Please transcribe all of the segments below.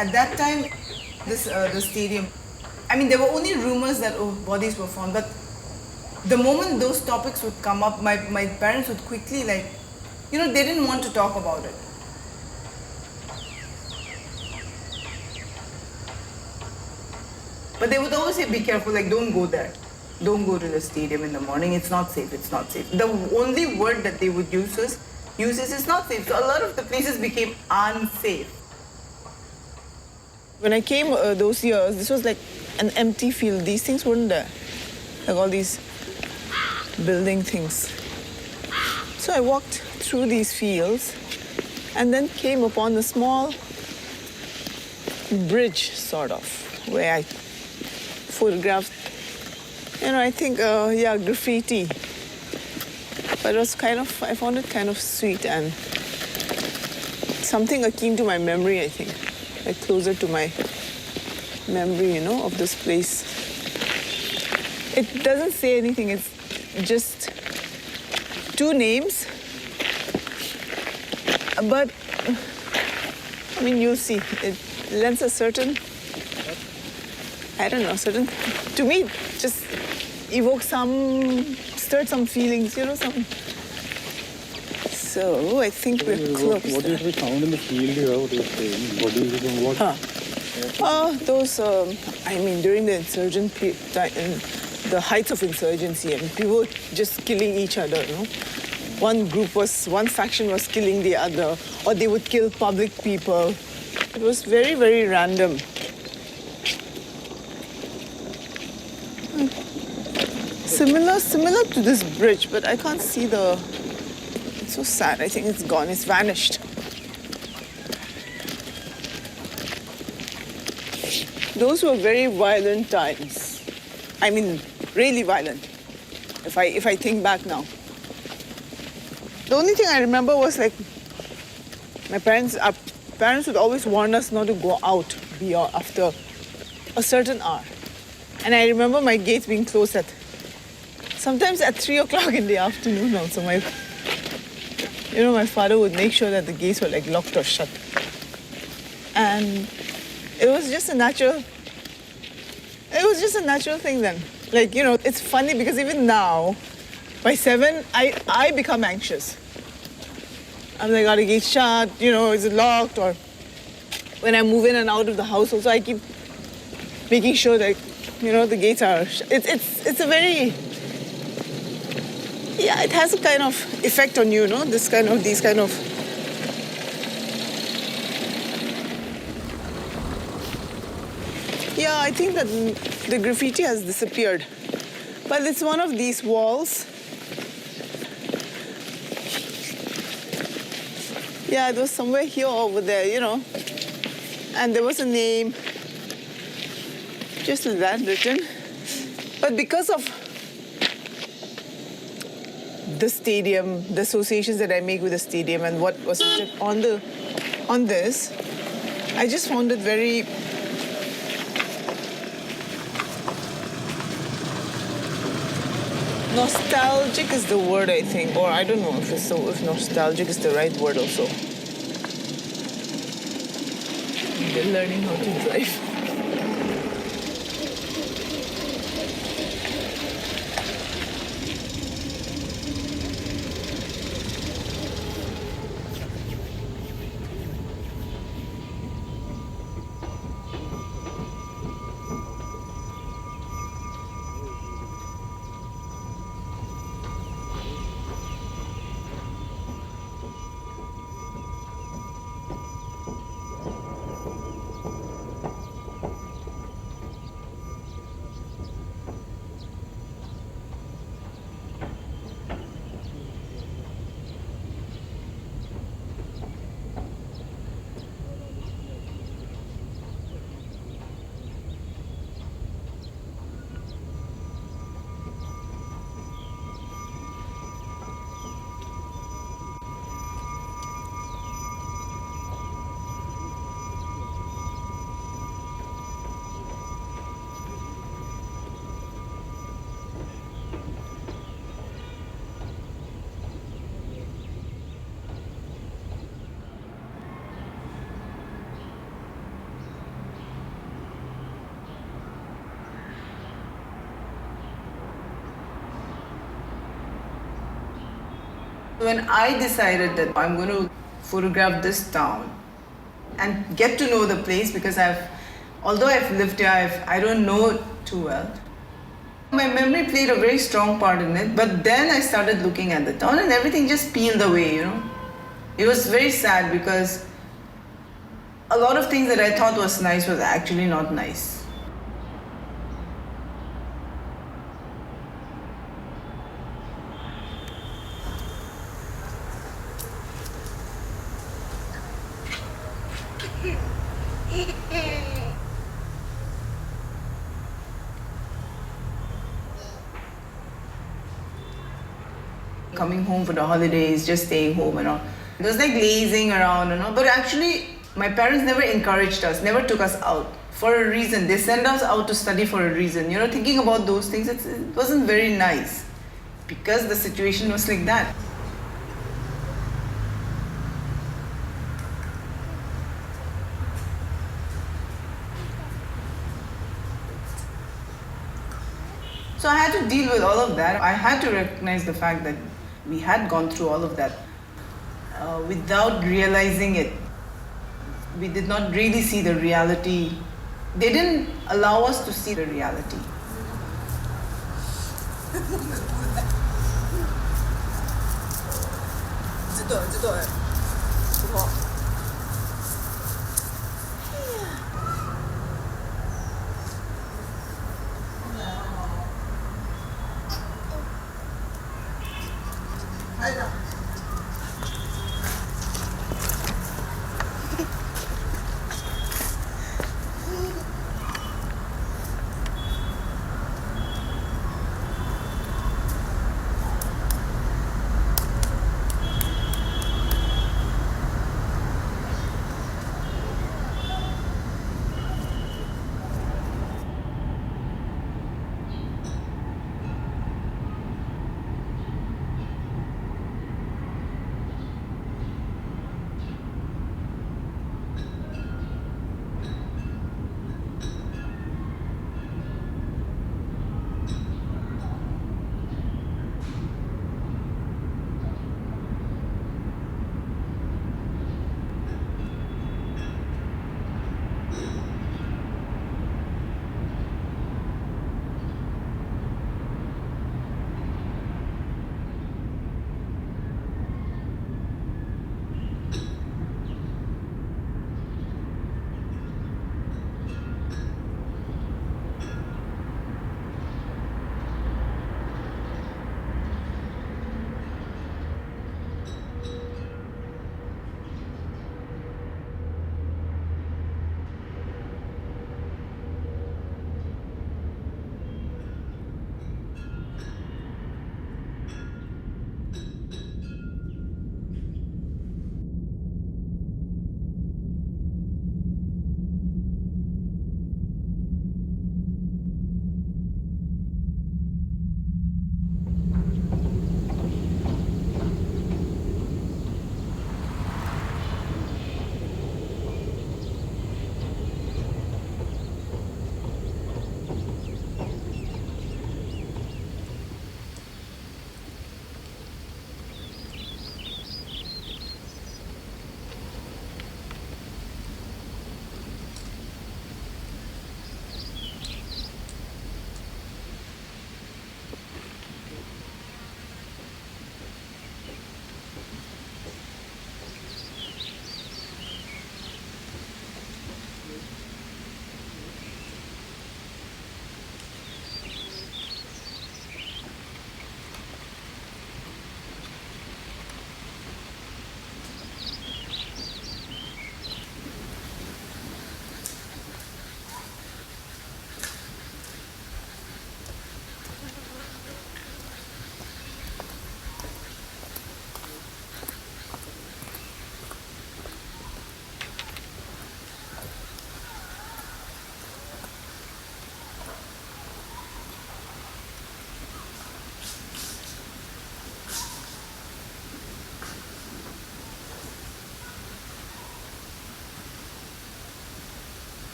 at that time, the stadium, I mean, there were only rumors that bodies were found, but the moment those topics would come up, my parents would quickly they didn't want to talk about it. But they would always say, be careful, don't go there. Don't go to the stadium in the morning, it's not safe, it's not safe. The only word that they would use is it's not safe. So a lot of the places became unsafe. When I came those years, this was like an empty field. These things weren't there. Like all these building things. So I walked through these fields and then came upon a small bridge, sort of, where I photographed, I think, graffiti. But it was I found it kind of sweet and something akin to my memory, I think. Like closer to my memory, of this place. It doesn't say anything, it's just two names. But, you'll see, it lends a certain, to me, just evokes stirred some feelings, some. So I think we're close. What is we found in the field here? What is saying? What is it? What? Those, during the insurgent time, the heights of insurgency, people were just killing each other, One faction was killing the other, or they would kill public people. It was very, very random. Similar to this bridge, but I can't see it's so sad. I think it's gone, it's vanished. Those were very violent times. Really violent, if I think back now. The only thing I remember was our parents would always warn us not to go out beyond after a certain hour. And I remember my gates being closed sometimes at 3 o'clock in the afternoon also. My father would make sure that the gates were locked or shut. And it was just a natural thing then. It's funny because even now, by 7, I become anxious. I'm are the gates shut? Is it locked? Or when I move in and out of the house also, I keep making sure that, the gates are shut. It's a very, it has a kind of effect on you, these kind of. Yeah, I think that the graffiti has disappeared. But it's one of these walls. Yeah, it was somewhere here or over there, And there was a name, just like that written. But because of the stadium, the associations that I make with the stadium and what was on this, I just found it very nostalgic is the word, I think, or I don't know if nostalgic is the right word also. They're learning how to drive. When I decided that I'm going to photograph this town and get to know the place, because although I've lived here, I don't know it too well. My memory played a very strong part in it, but then I started looking at the town and everything just peeled away, you know. It was very sad because a lot of things that I thought was nice was actually not nice. Coming home for the holidays, just staying home and all. It was like lazing around and all. But actually, my parents never encouraged us, never took us out for a reason. They sent us out to study for a reason. You know, thinking about those things, it wasn't very nice because the situation was like that. So I had to deal with all of that. I had to recognize the fact that we had gone through all of that without realizing it. We did not really see the reality. They didn't allow us to see the reality.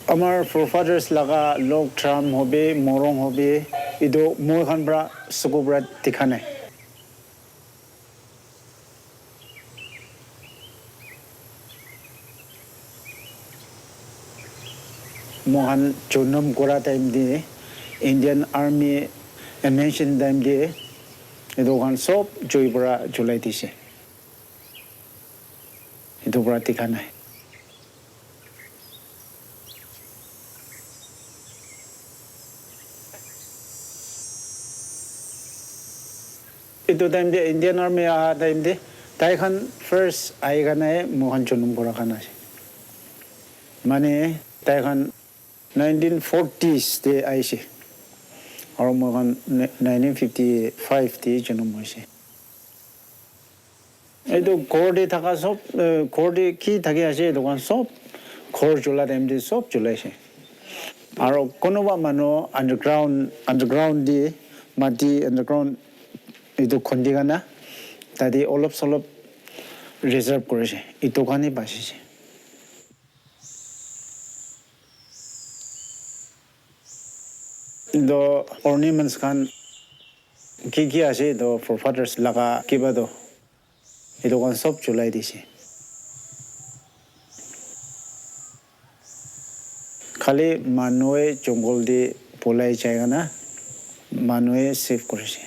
Our forefathers laga log tram hobe, morong hobe, ido mohan bra sukubra tikhane. Mohan chunam kora time di Indian Army and mentioned time di ido kan sop joy bra julai tise. Ido bra tikhane. Itu time di Indian Army time di Taikan first ay kanay mohan chunum kora kana si. Mane Taikan 1940s de ay si. Or mohan 1955 de chunum mo si. Ito korde thaka sop korde ki thaki ase dokan sop khor jula time di sop julai si. Aro konoba mano underground di mati underground itu kondiga na tadi olop solop reserve করেছে এই দোকানে বাসিছে the ornaments kan কি আছে the forefathers laga kiba do এই দোকান সব চলাই দিছে খালি মানুহে জঙ্গল দি পলাই জায়গা না মানুহে সেভ করেছে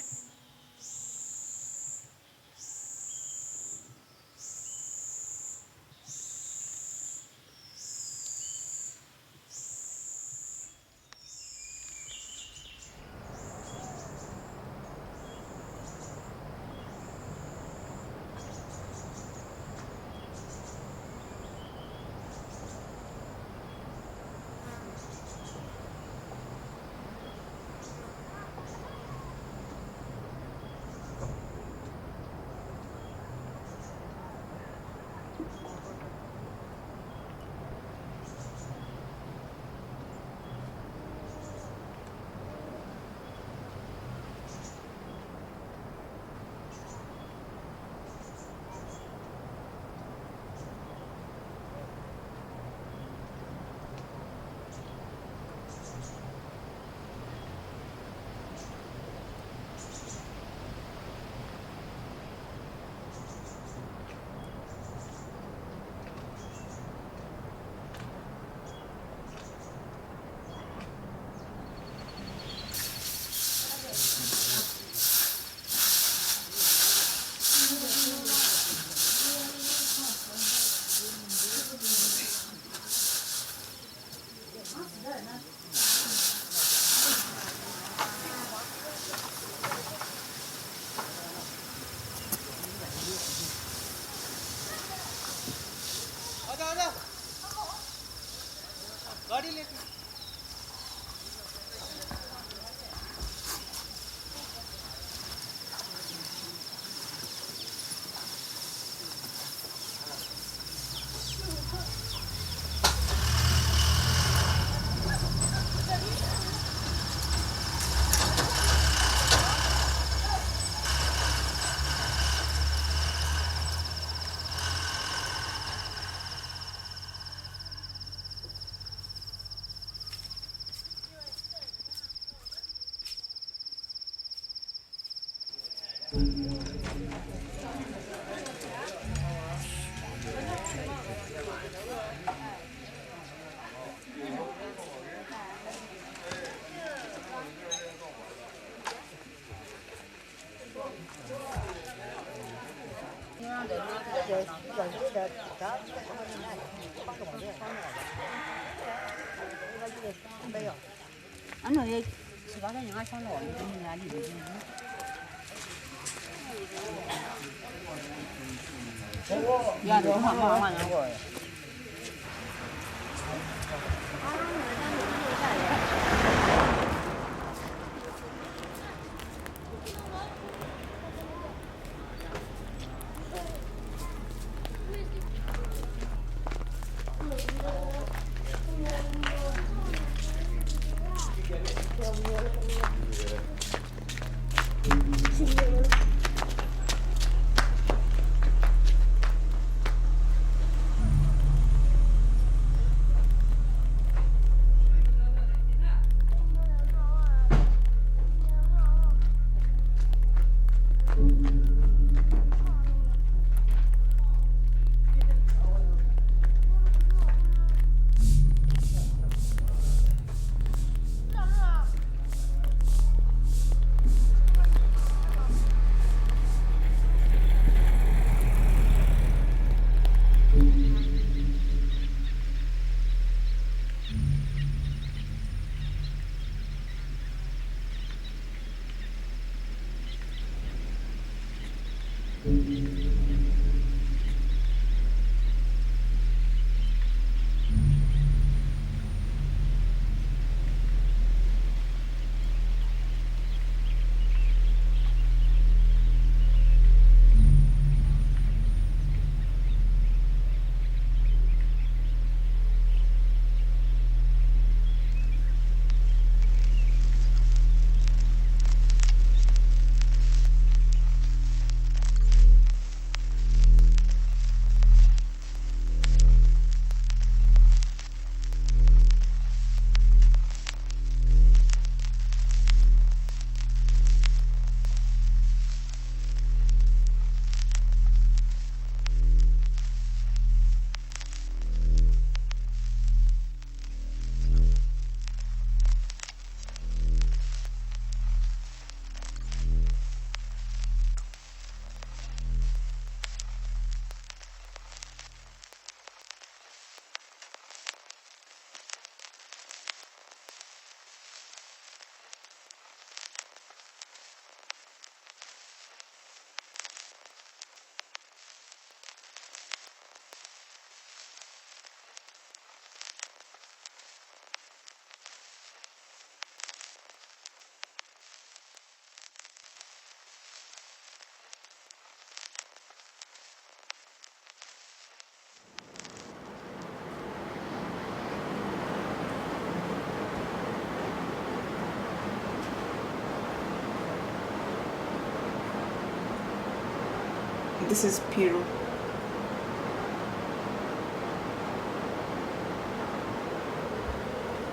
This is Peru.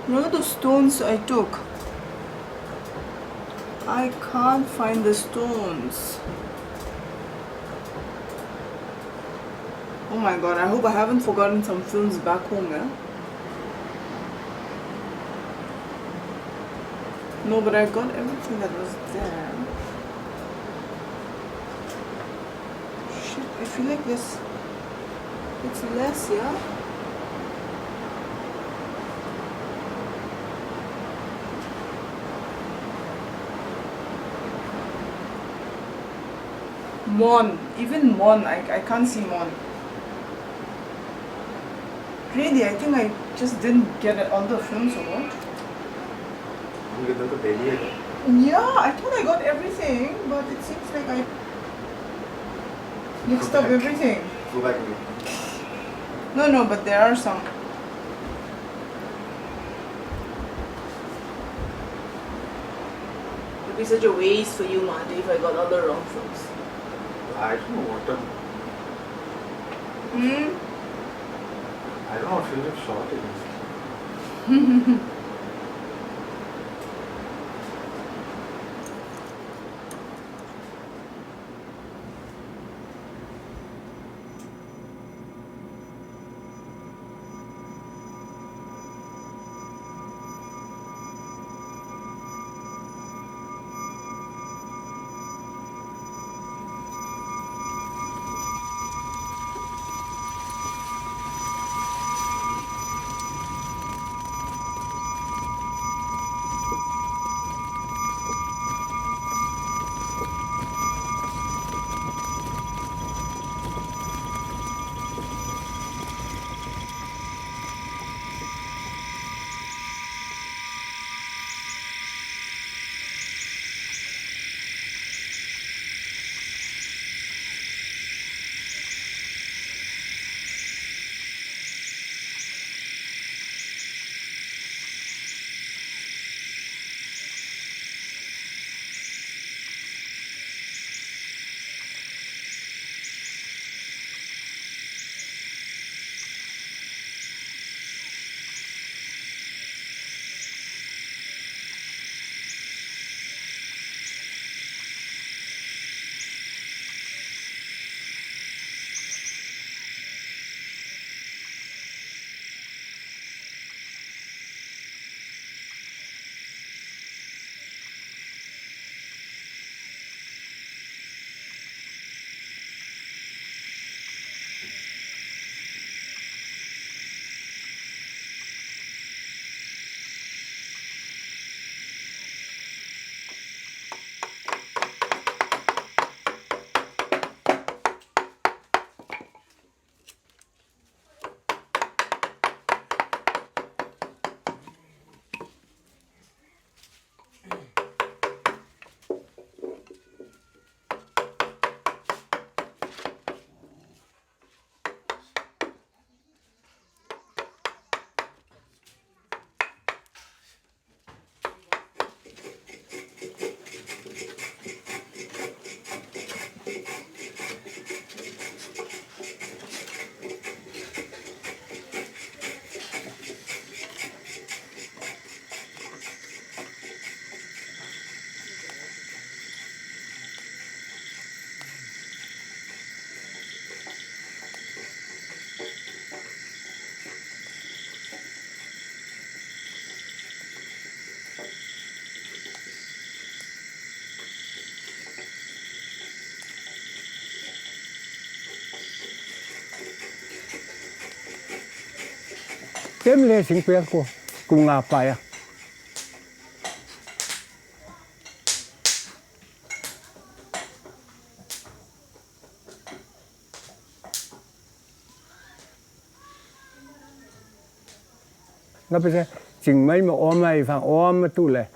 Remember those stones I took? I can't find the stones. Oh my god, I hope I haven't forgotten some films back home, yeah? No, but I got everything that was there. Shit, I feel like this. It's less, yeah? Mon. Even Mon. I can't see Mon. Really, I think I just didn't get it on the films or what? Yeah, I thought I got everything, but it seems like I mixed up everything. Go back. No, but there are some. It would be such a waste for you, Manti, if I got all the wrong films. I don't know what I don't know what film shot it is. Tem le sing pe ko ku nga pa ya. Nga pe se sing mai ma o mai fa o ma tu le.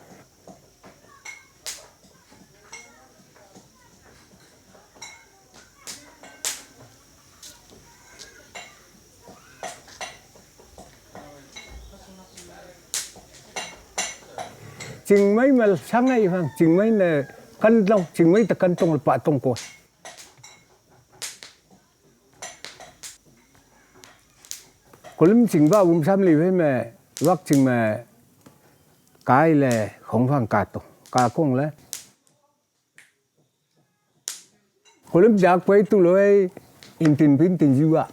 Chừng mấy mà sáng nay chừng mấy là cân long chừng mấy ta cân tông là bạ tông cột Kulim singba sam li me wak sing me kai le khong phang ka to ka kong le Kulim jak poi tu loi in pin jiwa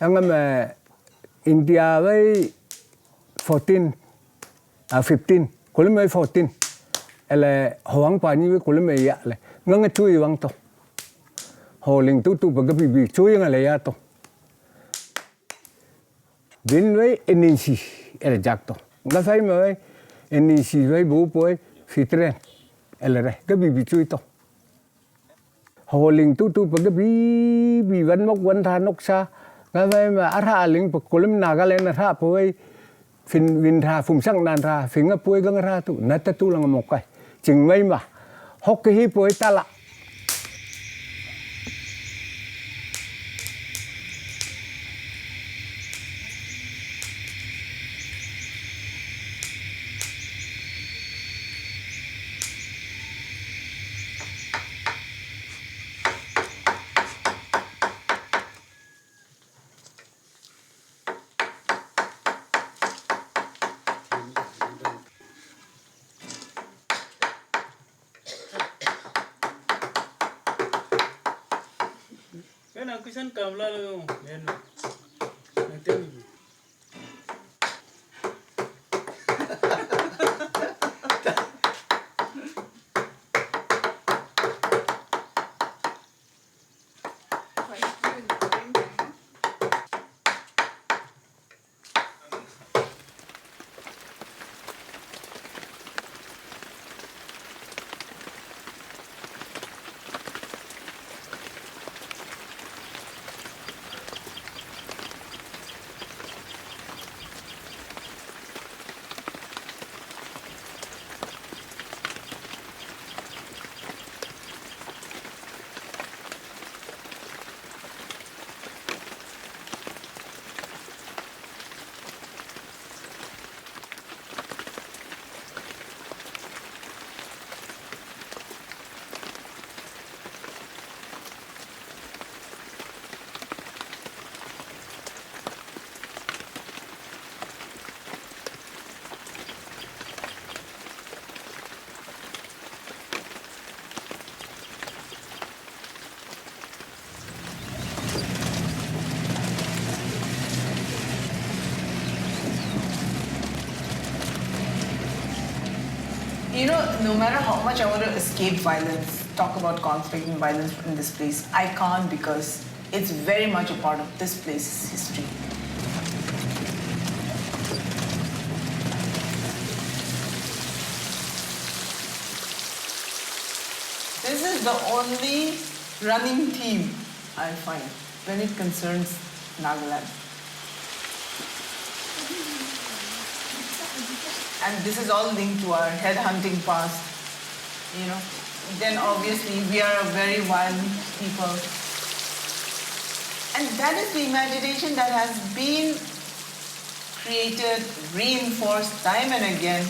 ang me India vai 14 15 Kulim vai 14 ele hoang pa ni Kulim me ya le ngang chui wang to holing tu ba ga bi chui nga le ya to Bin vai eninsi ele jak to nga sai me eninsi vai bu poi fitren ele re ga bi chui to holing tu ba ga bi wan mok wan tha nok sa nga vai ma ara ling pa Kulim Nagaland ra poi fin win tha phum sang nan tha finga poi ga ra tu na ta tu lang mok kai ching mai ma hok hi poi ta la Kan aku san kamla lo. Nanti You know, no matter how much I want to escape violence, talk about conflict and violence in this place, I can't because it's very much a part of this place's history. This is the only running theme I find when it concerns Nagaland. And this is all linked to our headhunting past, you know. Then obviously we are a very violent people. And that is the imagination that has been created, reinforced time and again.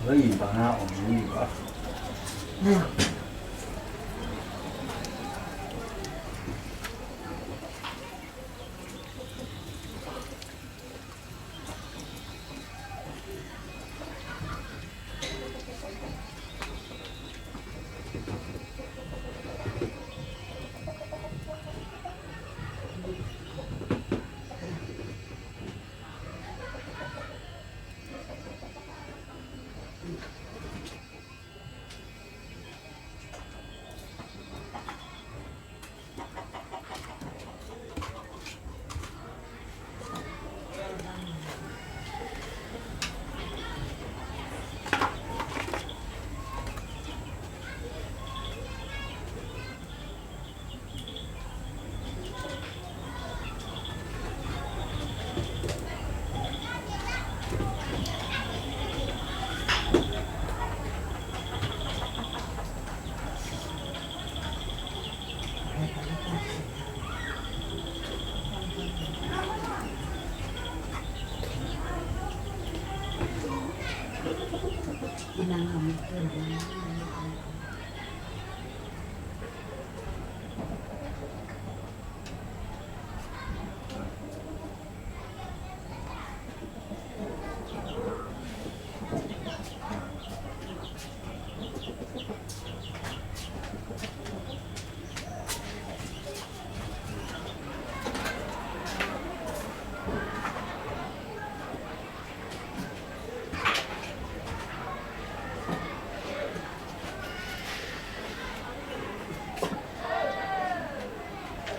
với gì bằng nào cũng gì đó.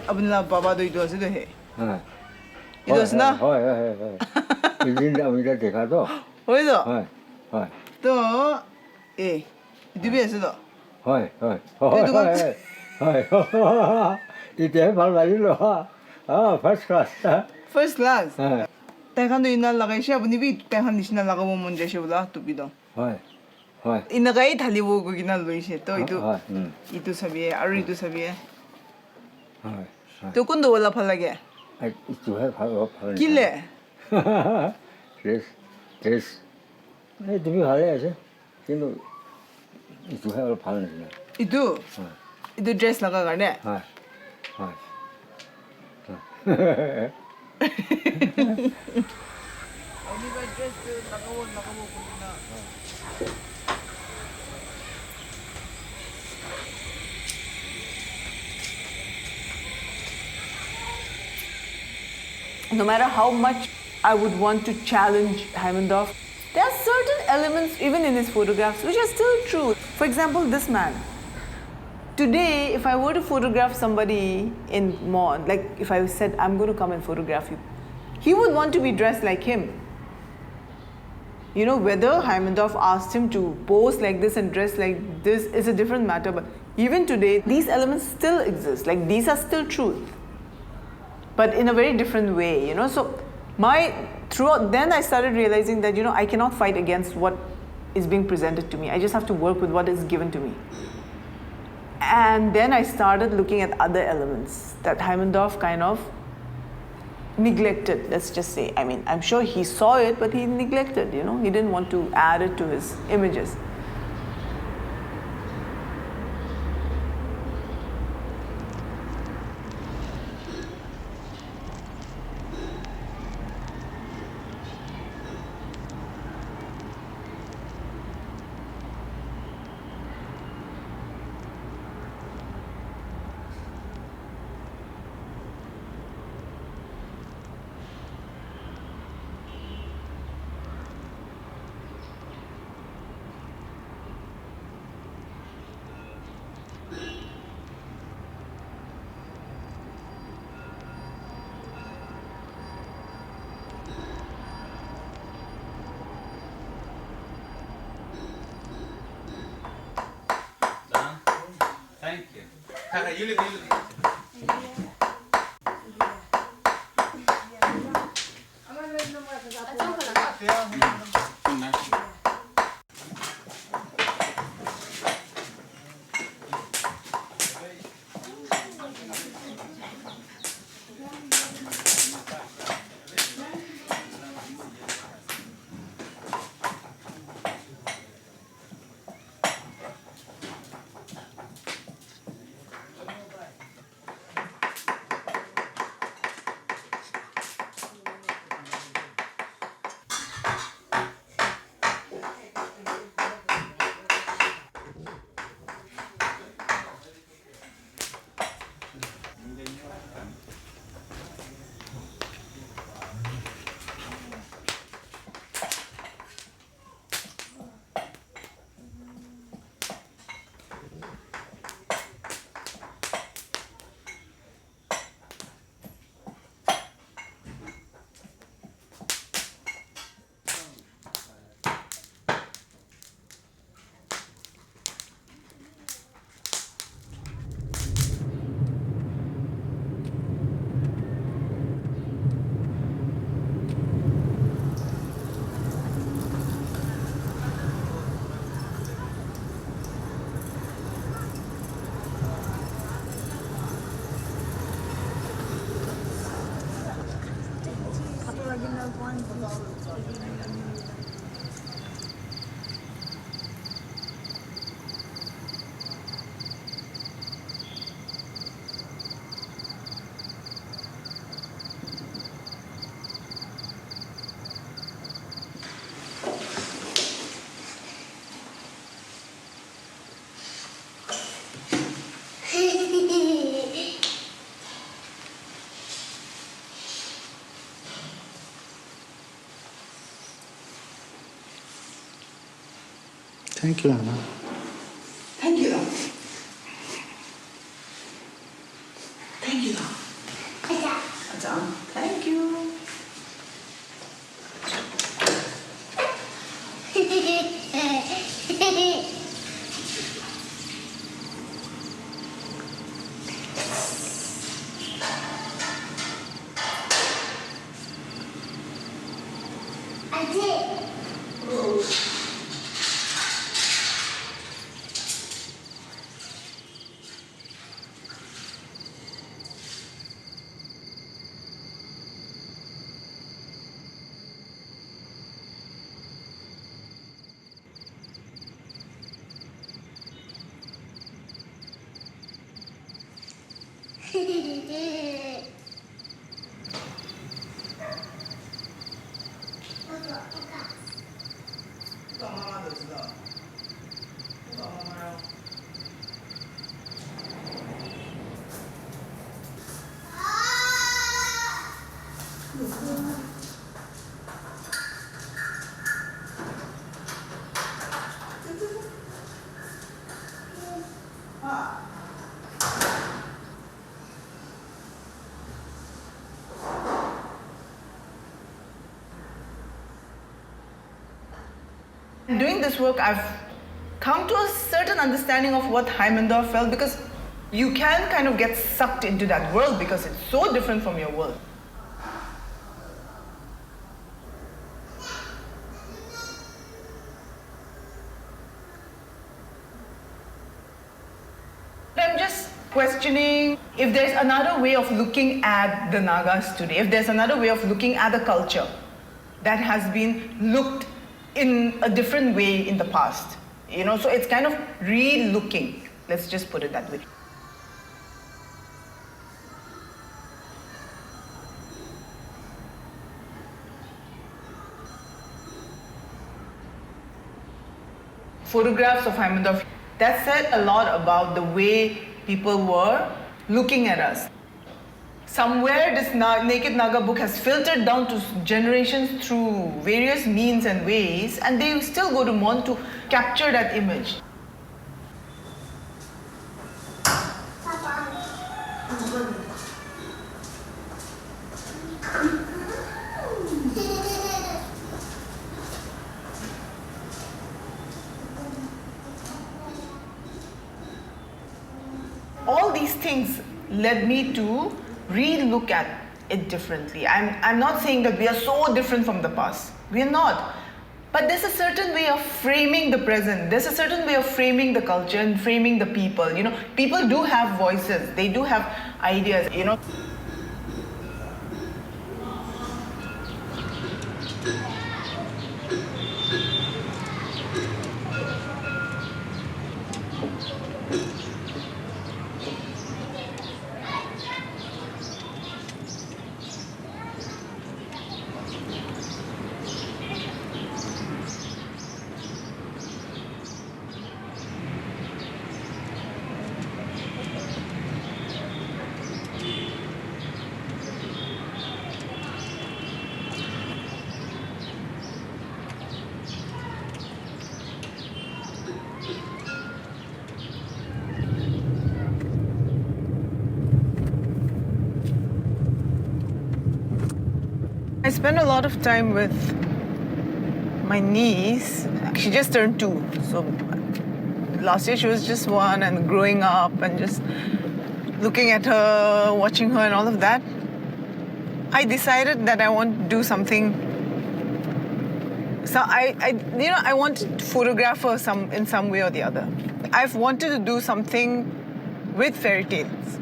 Abunla baba do ido ase do he. हाँ Ido ase na? হয় হয় হয় হয় ইদিন আমি এটা দেখা তো Hoi do. হয় হয় To idibi ase do. হয় হয় হয় হয় হয় এতিয়া ভাল লাগিল ফাৰ্ষ্ট ক্লাছ First class. হয় Tekan do ina lagai she abuni bi tekan nisna lagabo mon jeshe bula to bido. হয় হয় Ina gai thali wo go gina loise to itu. হয় Itu sabiye aru itu sabiye. হয় To kundo wala phal lage. ইটোহে ভাল ভাল Kile. Dress dress এই তুমি ভালে আছে কিন্তু ইটোহে অলপ ভাল নিচিনা Itu. হয় Itu dress laga garne. হয় হয় Oni ba dress lagabo kunina. No matter how much I would want to challenge Haimendorf, there are certain elements even in his photographs which are still true. For example, this man. Today, if I were to photograph somebody in Mon, like if I said, I'm going to come and photograph you, he would want to be dressed like him. You know, whether Haimendorf asked him to pose like this and dress like this is a different matter, but even today, these elements still exist. Like, these are still truth, but in a very different way, you know. So throughout, then I started realizing that, you know, I cannot fight against what is being presented to me. I just have to work with what is given to me. And then I started looking at other elements that Haimendorf kind of neglected, let's just say. I mean, I'm sure he saw it, but he neglected, you know. He didn't want to add it to his images. Thank you. Kaka, you look. Thank you, Anna. Thank you, Ram. Thank you, Ram. Ajahn. Thank you. Doing this work, I've come to a certain understanding of what Heimdall felt, because you can kind of get sucked into that world because it's so different from your world. I'm just questioning if there's another way of looking at the Nagas today, if there's another way of looking at the culture that has been looked in a different way in the past. You know, so it's kind of re-looking, let's just put it that way. Photographs of Heimdall, that said a lot about the way people were looking at us. Somewhere this Naked Naga book has filtered down to generations through various means and ways, and they still go to want to capture that image. All these things led me to re-look at it differently. I'm not saying that we are so different from the past. We are not. But there's a certain way of framing the present. There's a certain way of framing the culture and framing the people. You know, people do have voices. They do have ideas, you know. I spend a lot of time with my niece. She just turned 2, so last year she was just 1, and growing up and just looking at her, watching her and all of that, I decided that I want to do something. So I wanted to photograph her in some way or the other. I've wanted to do something with fairy tales.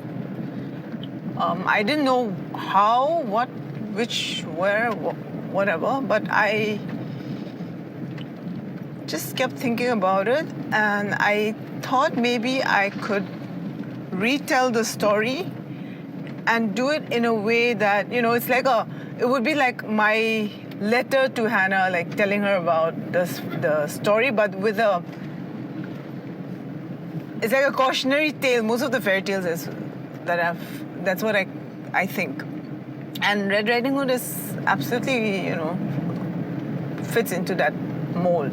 I didn't know how, what whatever, but I just kept thinking about it, and I thought maybe I could retell the story and do it in a way that, it would be like my letter to Hannah, like telling her about the story, but it's like a cautionary tale. Most of the fairy tales that's what I think. And Red Riding Hood is absolutely, fits into that mold.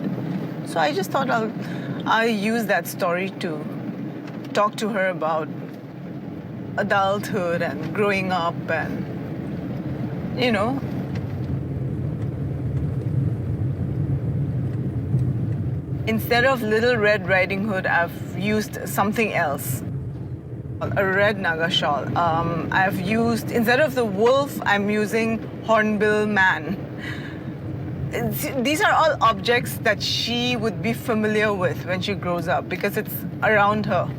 So I just thought I'll use that story to talk to her about adulthood and growing up and, Instead of Little Red Riding Hood, I've used something else. A red Naga shawl. I've used, instead of the wolf, I'm using Hornbill Man. These are all objects that she would be familiar with when she grows up because it's around her.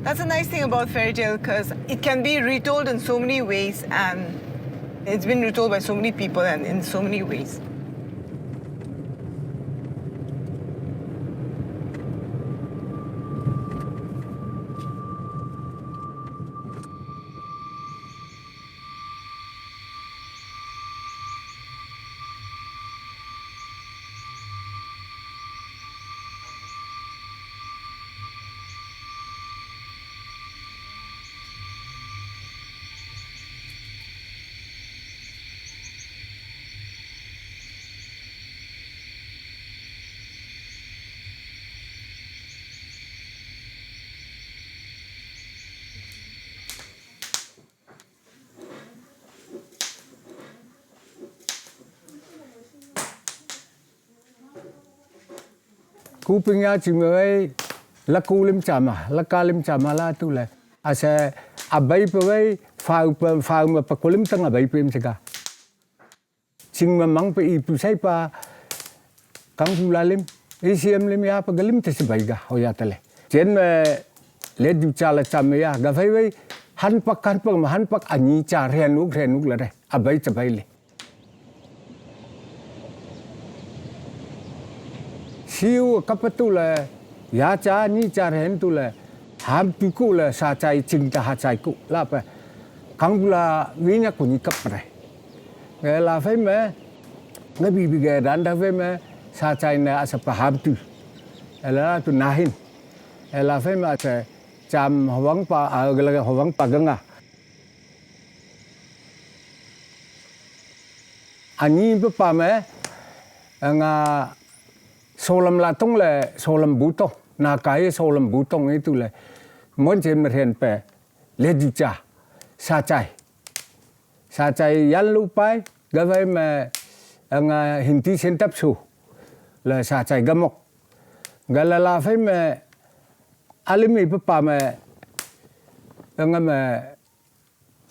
That's a nice thing about fairy tale because it can be retold in so many ways, and it's been retold by so many people and in so many ways. Cú ping ya chỉ mới là cú lim chama, là cá lim chama là tu le. Asa abai pe phao mà pa kulim tang abai pe msega. Sing mà mang pe ipu sai pa kang fu la lim, isiam lim ya pa galim te se baiga hoya tale. Chen me le du cha la chama ya ga vai han pak ani cha ren nuk la de abai cha bai le. Siu kapatu la ya cha ni cha ren tu la ham pi ku la sa chai ching ta ha chai ku la pa kang la wi nya ku ni kap re ge la phai me na bi ge dan da phai me sa chai na asa pa ham tu la tu na hin la phai me cha cham hawang pa la hawang pa ganga ani pa me nga solam la tong le solam buto na kai solam butong itu le mon chen ma hen pe le di cha sa chai yan lu pai ga vai ma nga hindi sen tap su le sa chai gamok ga la phai me alimi pa me nga me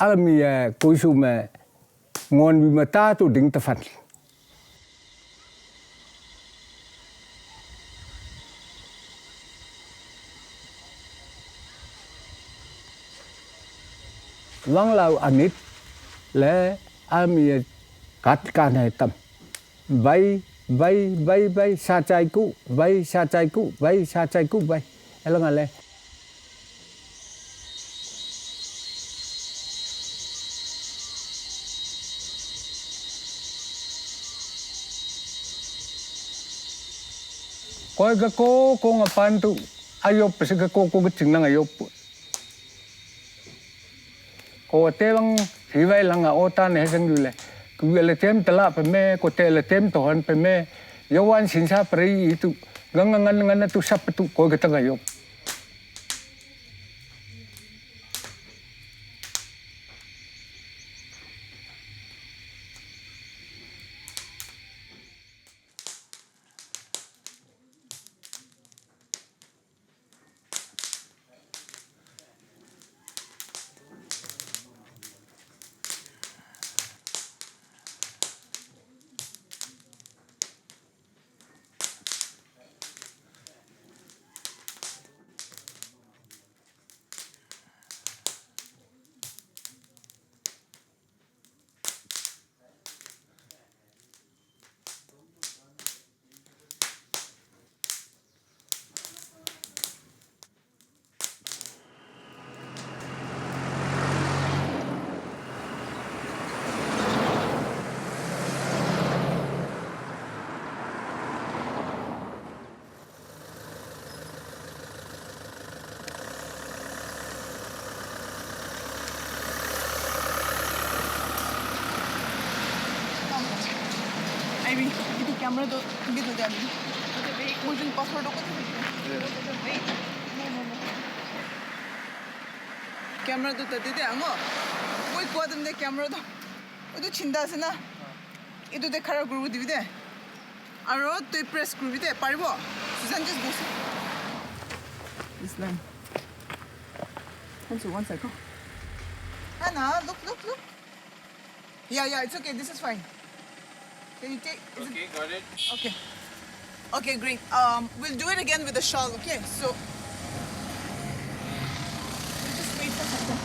alimi ko su me ngon bi ma ta tu ding ta fan Vang lau Amit le ami kat kan hai tam bay sa chai ku bay elang ale koi ga ko ngapan tu ayop se ga ko ching nang ayop ko te bang hi vai langa ota ne sang du le ku le tem tala pe me ko te le tem to han pe me yawan sin sa prei tu ngan tu sap tu ko ga tanga yo maybe itu camera to gitu jadi. Mungkin password aku tu. Camera tu tadi deh ango. Koi kuat deh camera tu. Itu cinta sih na. Itu deh khara guru di deh. Aro tu press guru deh. Paribo. Susan just go. This line. One second. Hannah, look. Yeah, it's okay. This is fine. Can you take? Okay, got it. Okay. Okay, great. We'll do it again with the shawl. Okay, so we'll just wait for something.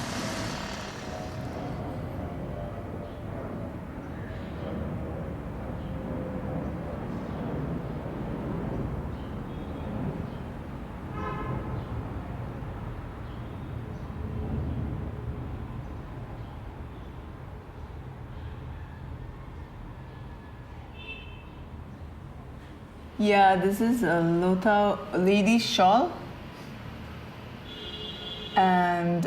Yeah, this is a Lotha lady shawl, and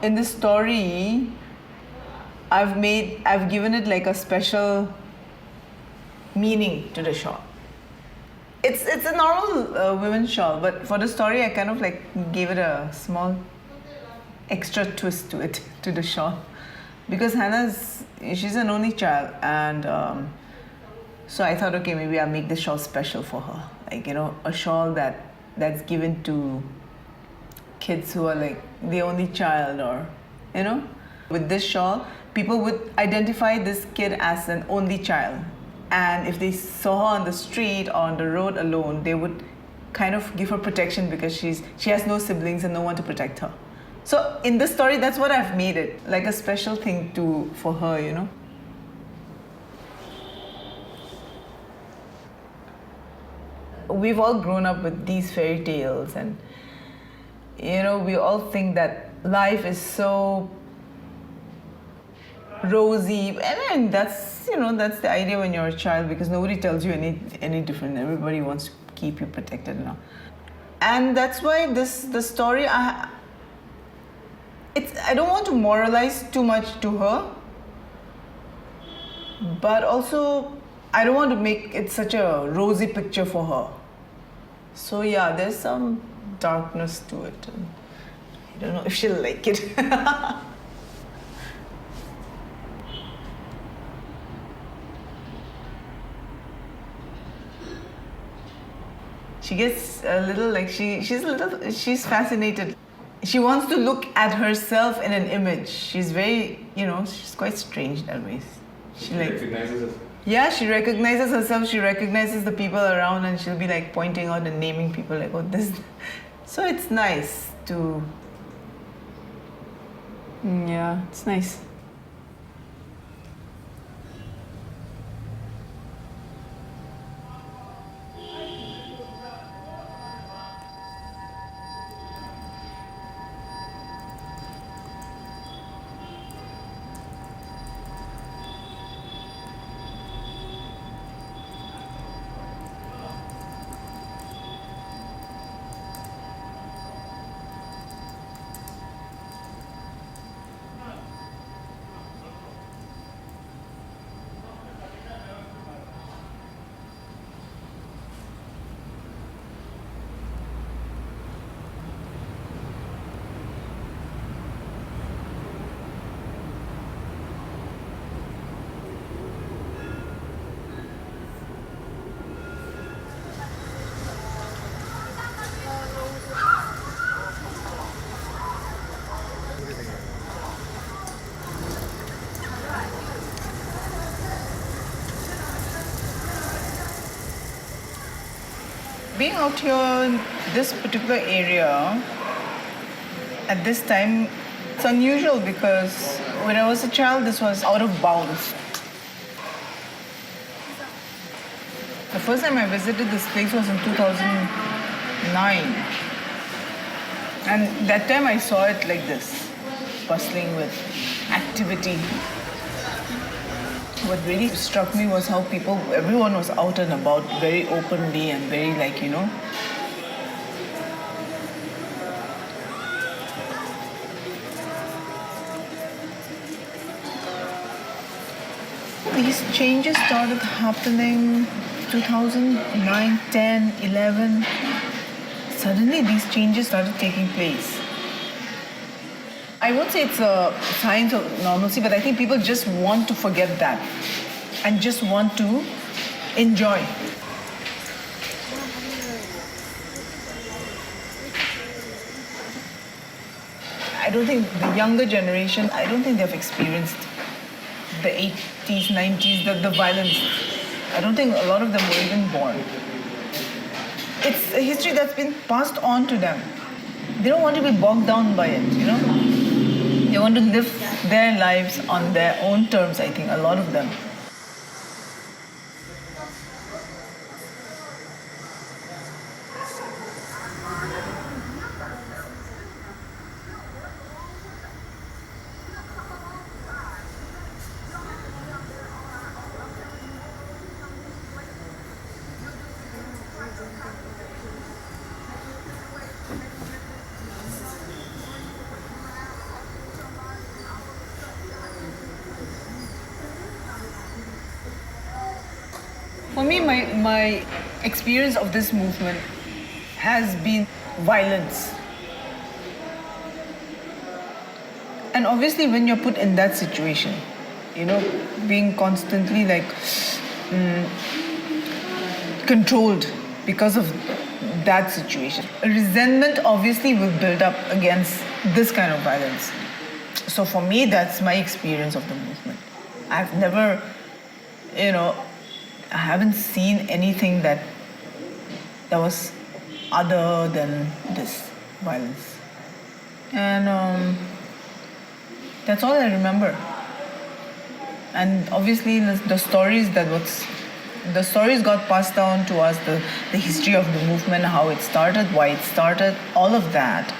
in the story, I've given it like a special meaning to the shawl. It's a normal women's shawl, but for the story, I kind of like gave it a small extra twist to it, to the shawl, because she's an only child, and so I thought, okay, maybe I'll make this shawl special for her, like, you know, a shawl that's given to kids who are like the only child, or, you know, with this shawl, people would identify this kid as an only child, and if they saw her on the street or on the road alone, they would kind of give her protection because she has no siblings and no one to protect her. So in this story, that's what I've made it, like a special thing for her, you know. We've all grown up with these fairy tales, and, you know, we all think that life is so rosy. I mean, that's the idea when you're a child, because nobody tells you any different. Everybody wants to keep you protected now. And that's why the story, I don't want to moralize too much to her, but also I don't want to make it such a rosy picture for her. So yeah, there's some darkness to it. And I don't know if she'll like it. She gets a little like she's fascinated. She wants to look at herself in an image. She's very, she's quite strange that way. She recognizes herself. Yeah, she recognizes herself, she recognizes the people around, and she'll be like pointing out and naming people like, oh, this. So it's nice to, yeah, it's nice. Being out here in this particular area at this time, it's unusual because when I was a child, this was out of bounds. The first time I visited this place was in 2009. And that time I saw it like this, bustling with activity. What really struck me was how everyone was out and about very openly and very these changes started happening 2009, 10, 11. Suddenly these changes started taking place. I won't say it's a sign of normalcy, but I think people just want to forget that and just want to enjoy. I don't think the younger generation, I don't think they've experienced the 80s, 90s, the violence. I don't think a lot of them were even born. It's a history that's been passed on to them. They don't want to be bogged down by it, you know? They want to live their lives on their own terms, I think, a lot of them. For me, my experience of this movement has been violence. And obviously when you're put in that situation, you know, being constantly like controlled because of that situation, resentment obviously will build up against this kind of violence. So for me, that's my experience of the movement. I've never, you know, I haven't seen anything that was other than this violence. And that's all I remember. And obviously the stories got passed down to us, the history of the movement, how it started, why it started, all of that.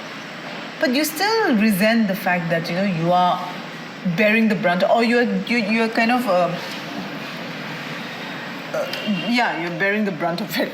But you still resent the fact that, you know, you are bearing the brunt, or you're kind of you're bearing the brunt of it.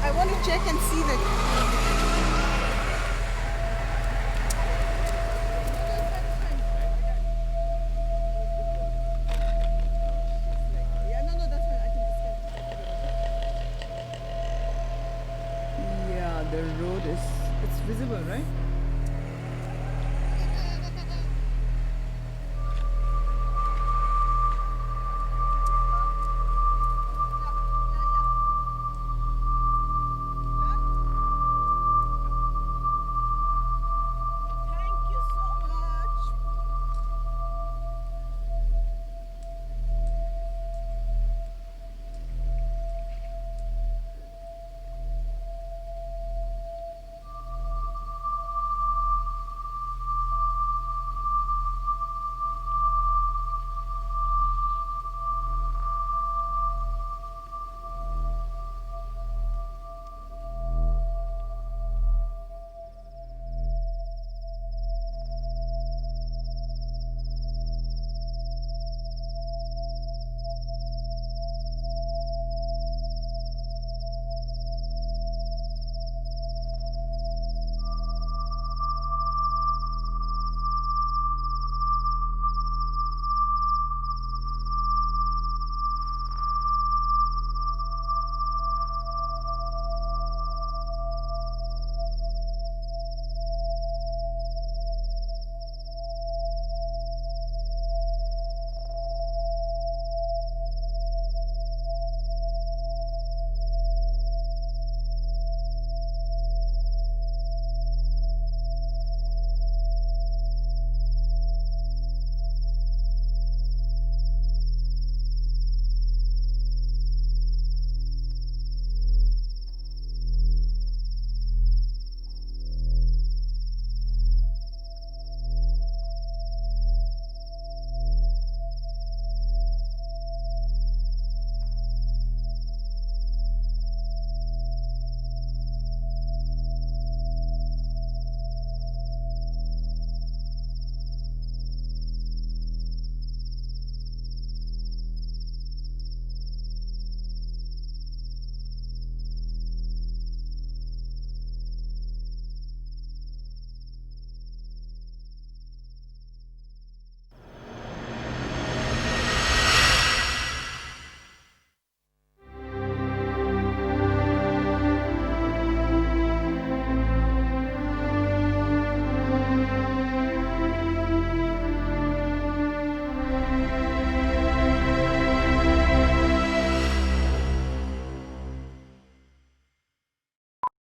I want to check and see that